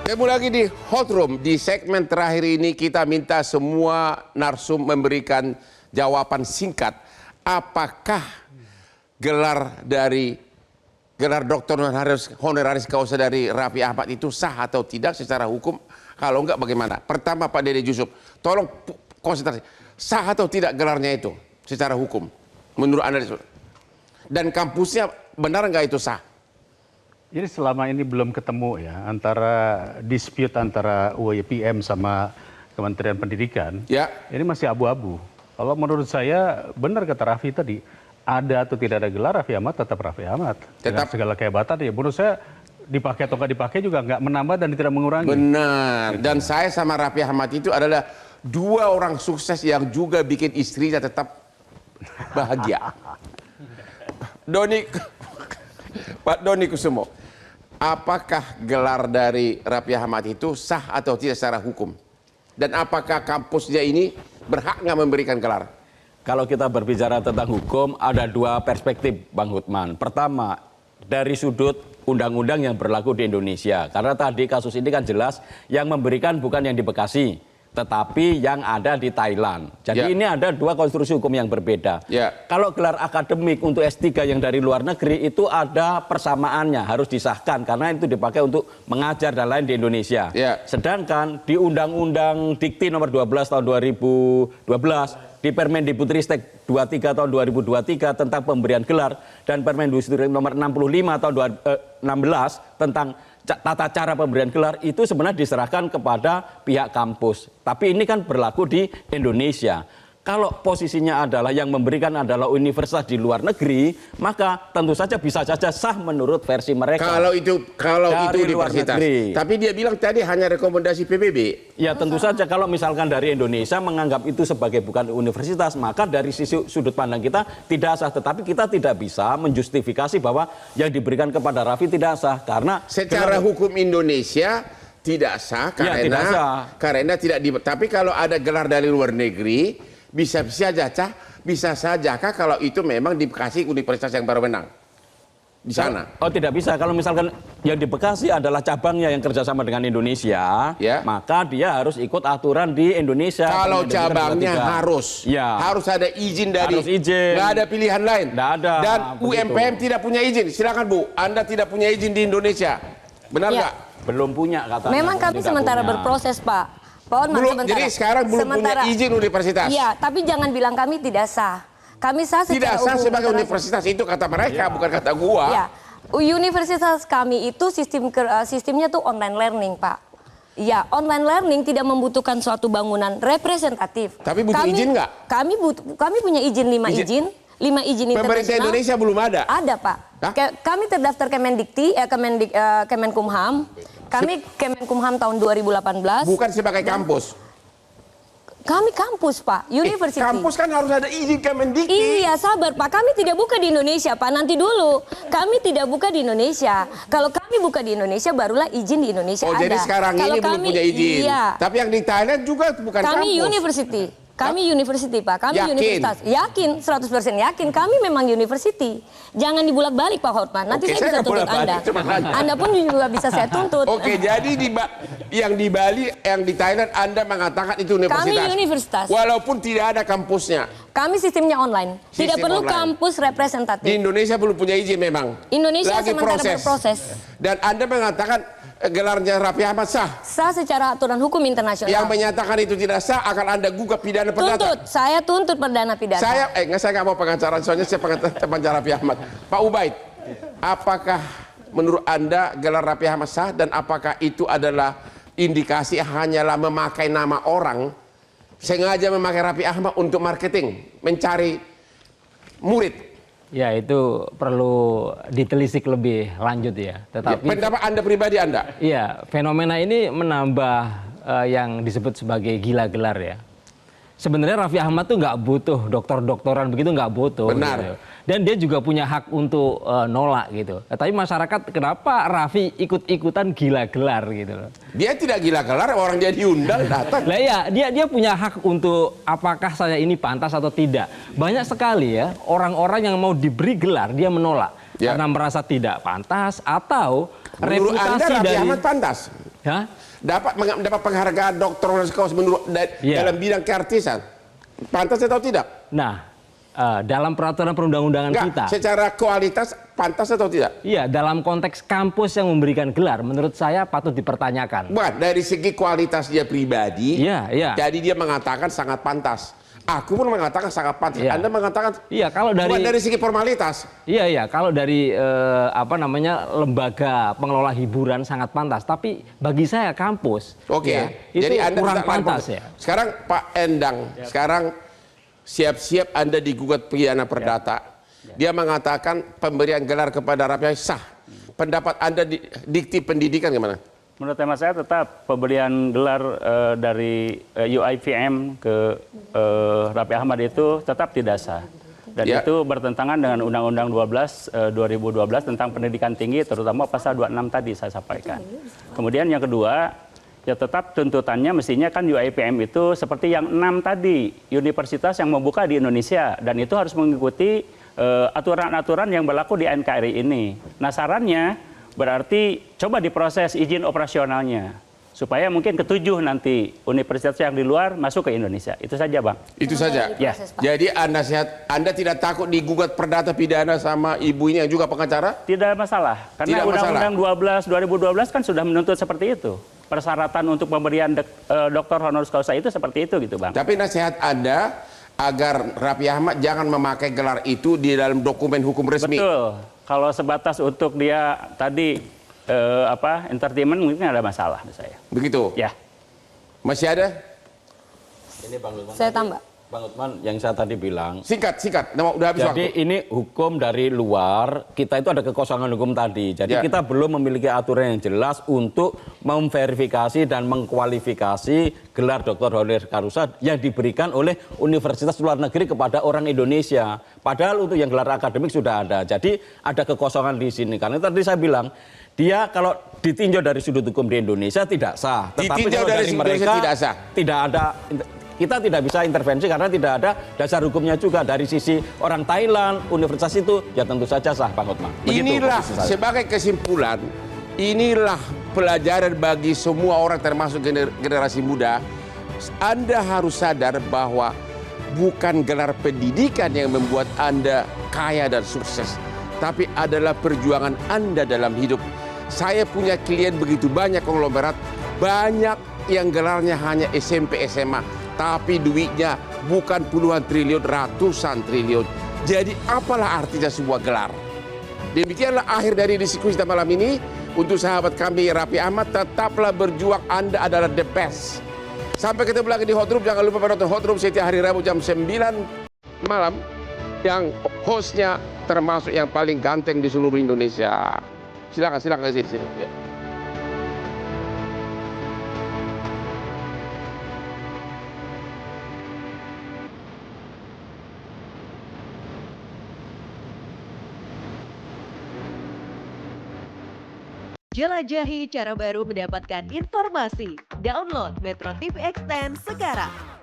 Ketemu lagi di Hot Room. Di segmen terakhir ini kita minta semua narsum memberikan jawaban singkat. Apakah gelar doktor honoris causa dari Raffi Ahmad itu sah atau tidak secara hukum? Kalau enggak bagaimana? Pertama Pak Dede Yusuf, tolong konsentrasi. Sah atau tidak gelarnya itu secara hukum? Menurut Anda dan kampusnya benar enggak itu sah? Jadi selama ini belum ketemu ya antara dispute antara UIPM sama Kementerian Pendidikan. Ya. Ini masih abu-abu. Kalau menurut saya benar kata Raffi tadi, ada atau tidak ada gelar Raffi Ahmad tetap Raffi Ahmad. Dengan segala kehebatan ya. Menurut saya dipakai atau nggak dipakai juga nggak menambah dan tidak mengurangi. Benar. Dan saya sama Raffi Ahmad itu adalah dua orang sukses yang juga bikin istrinya tetap bahagia. Pak Doni Kusumo, apakah gelar dari Raffi Ahmad itu sah atau tidak secara hukum? Dan apakah kampusnya ini berhak nggak memberikan gelar? Kalau kita berbicara tentang hukum, ada dua perspektif, Bang Hutman. Pertama, dari sudut undang-undang yang berlaku di Indonesia. Karena tadi kasus ini kan jelas yang memberikan bukan yang di Bekasi, tetapi yang ada di Thailand. Jadi ini ada dua konstruksi hukum yang berbeda. Kalau gelar akademik untuk S3 yang dari luar negeri itu ada persamaannya, harus disahkan karena itu dipakai untuk mengajar dan lain di Indonesia. Sedangkan di Undang-Undang Dikti nomor 12 tahun 2012, di Permendikbudristek 23 tahun 2023 tentang pemberian gelar dan Permendikbudristek nomor 65 tahun 2016 tentang tata cara pemberian gelar itu sebenarnya diserahkan kepada pihak kampus. Tapi ini kan berlaku di Indonesia. Kalau posisinya adalah yang memberikan adalah universitas di luar negeri, maka tentu saja bisa saja sah menurut versi mereka. Kalau itu universitas. Tapi dia bilang tadi hanya rekomendasi PBB. Ya tentu saja kalau misalkan dari Indonesia menganggap itu sebagai bukan universitas, maka dari sisi sudut pandang kita tidak sah. Tetapi kita tidak bisa menjustifikasi bahwa yang diberikan kepada Raffi tidak sah karena secara hukum Indonesia tidak sah karena tidak di. Tapi kalau ada gelar dari luar negeri bisa saja kalau itu memang di Bekasi universitas yang berwenang di sana. Oh tidak bisa, kalau misalkan yang di Bekasi adalah cabangnya yang kerjasama dengan Indonesia, maka dia harus ikut aturan di Indonesia. Kalau cabangnya harus ada izin dari, nggak ada pilihan lain. Nggak ada. Dan UMPM tidak punya izin. Silakan Bu, Anda tidak punya izin di Indonesia, benar nggak? Belum punya katanya. Memang kami sementara berproses Pak. Jadi sekarang belum punya izin universitas. Iya, tapi jangan bilang kami tidak sah. Kami sah secara tidak sah sebagai universitas, itu kata mereka, bukan kata gua. Ya, universitas kami itu sistemnya tuh online learning, Pak. Ya, online learning tidak membutuhkan suatu bangunan representatif. Tapi butuh izin nggak? Kami punya izin 5 izin. 5 izin internasional. Pemerintah Indonesia belum ada? Ada, Pak. Kami terdaftar Kemendikti, Kemenkumham. Kami Kemenkumham tahun 2018. Bukan sebagai kampus? Kami kampus, Pak. University. Kampus kan harus ada izin Kemendikti. Iya, sabar, Pak. Kami tidak buka di Indonesia, Pak. Nanti dulu. Kami tidak buka di Indonesia. Kalau kami buka di Indonesia, barulah izin di Indonesia ada. Oh, jadi sekarang ini belum punya izin. Iya. Tapi yang di Thailand juga bukan kampus. Kami university. Kami university, Pak. Kami universitas. Yakin, 100% yakin. Kami memang university. Jangan dibulak-balik, Pak Hotman. Nanti saya bisa tuntut Anda. Anda pun juga bisa saya tuntut. Oke, jadi yang di Bali, yang di Thailand, Anda mengatakan itu universitas. Kami universitas. Walaupun tidak ada kampusnya. Kami sistemnya online. Tidak perlu kampus representatif. Di Indonesia belum punya izin memang. Indonesia sementara berproses. Dan Anda mengatakan gelarnya Raffi Ahmad sah? Sah secara aturan hukum internasional. Yang menyatakan itu tidak sah akan Anda gugat pidana perdata. Tuntut, saya tuntut perdana pidana. Saya nggak mau pengacara, soalnya saya pengacara Raffi Ahmad. Pak Ubaid, apakah menurut Anda gelar Raffi Ahmad sah dan apakah itu adalah indikasi hanyalah memakai nama orang, sengaja memakai Raffi Ahmad untuk marketing, mencari murid? Ya itu perlu ditelisik lebih lanjut ya. Tetapi pendapat Anda pribadi Anda? Iya, fenomena ini menambah yang disebut sebagai gila gelar ya. Sebenarnya Raffi Ahmad tuh nggak butuh doktoran begitu, nggak butuh. Benar. Gitu. Dan dia juga punya hak untuk nolak gitu. Tapi masyarakat kenapa Raffi ikut-ikutan gila gelar gitu loh? Dia tidak gila gelar, orang dia diundang datang. Lah ya, dia punya hak untuk apakah saya ini pantas atau tidak. Banyak sekali ya orang-orang yang mau diberi gelar dia menolak karena merasa tidak pantas atau menurut reputasi Anda Raffi dari Ahmad pantas? Ya? Dapat penghargaan doktor honoris causa menurut Iya. dalam bidang keartisan. Pantas atau tidak? Nah, dalam peraturan perundang-undangan Enggak, kita, secara kualitas pantas atau tidak? iya, dalam konteks kampus yang memberikan gelar, menurut saya patut dipertanyakan. Bukan, dari segi kualitas dia pribadi, Iya, iya. jadi dia mengatakan sangat pantas. Aku pun mengatakan sangat pantas. Iya. Anda mengatakan Iya, kalau bukan dari dari segi formalitas. Iya, kalau dari lembaga pengelola hiburan sangat pantas, tapi bagi saya kampus, Oke, ya, itu jadi Anda kurang tidak pantas lakukan. ya. Sekarang Pak Endang, sekarang siap-siap Anda digugat pidana perdata. Dia mengatakan pemberian gelar kepada Raffi sah. Pendapat Anda di dikti pendidikan gimana? Menurut tema saya tetap pemberian gelar dari UIVM ke Raffi Ahmad itu tetap tidak sah. Dan Ya. itu bertentangan dengan Undang-Undang 12 2012 tentang pendidikan tinggi, terutama pasal 26 tadi saya sampaikan. Kemudian yang kedua, ya tetap tuntutannya mestinya kan UIVM itu seperti yang 6 tadi, universitas yang membuka di Indonesia. Dan itu harus mengikuti aturan-aturan yang berlaku di NKRI ini. Nah sarannya berarti coba diproses izin operasionalnya. Supaya mungkin ketujuh nanti universitas yang di luar masuk ke Indonesia. Itu saja Bang. Itu saja. Ya. Jadi Anda tidak takut digugat perdata pidana sama ibunya yang juga pengacara? Tidak masalah. Karena Tidak masalah. Undang-Undang 2012 kan sudah menuntut seperti itu. Persyaratan untuk pemberian doktor honoris causa itu seperti itu gitu Bang. Tapi nasihat Anda agar Raffi Ahmad jangan memakai gelar itu di dalam dokumen hukum resmi. Betul. Kalau sebatas untuk dia tadi entertainment mungkin ada masalah menurut saya. Begitu. Ya. Masih ada? Ini Bang Lukman. Saya tambah. Bang Lukman, yang saya tadi bilang, Singkat. Udah habis jadi waktu. ini hukum dari luar, kita itu ada kekosongan hukum tadi. Jadi Ya. kita belum memiliki aturan yang jelas untuk memverifikasi dan mengkualifikasi gelar doktor honoris causa yang diberikan oleh universitas luar negeri kepada orang Indonesia. Padahal untuk yang gelar akademik sudah ada. Jadi ada kekosongan di sini. Karena tadi saya bilang, dia kalau ditinjau dari sudut hukum di Indonesia tidak sah. Ditinjau kalau dari sudut Indonesia tidak sah. Tidak ada, kita tidak bisa intervensi karena tidak ada dasar hukumnya juga. Dari sisi orang Thailand, universitas itu ya tentu saja sah, Bang Hotman. Begitu Inilah posisi saya. sebagai kesimpulan, inilah pelajaran bagi semua orang termasuk generasi muda. Anda harus sadar bahwa bukan gelar pendidikan yang membuat Anda kaya dan sukses, tapi adalah perjuangan Anda dalam hidup. Saya punya klien begitu banyak konglomerat, banyak yang gelarnya hanya SMP SMA, tapi duitnya bukan puluhan triliun, ratusan triliun. Jadi apalah artinya sebuah gelar? Demikianlah akhir dari diskusi kita malam ini. Untuk sahabat kami Raffi Ahmad, tetaplah berjuang, Anda adalah the best. Sampai ketemu lagi di Hot Room. Jangan lupa menonton Hot Room setiap hari Rabu jam 9 malam. Yang hostnya termasuk yang paling ganteng di seluruh Indonesia. Silakan ke sini. Ya. Jelajahi cara baru mendapatkan informasi. Download Metro TV Extend sekarang.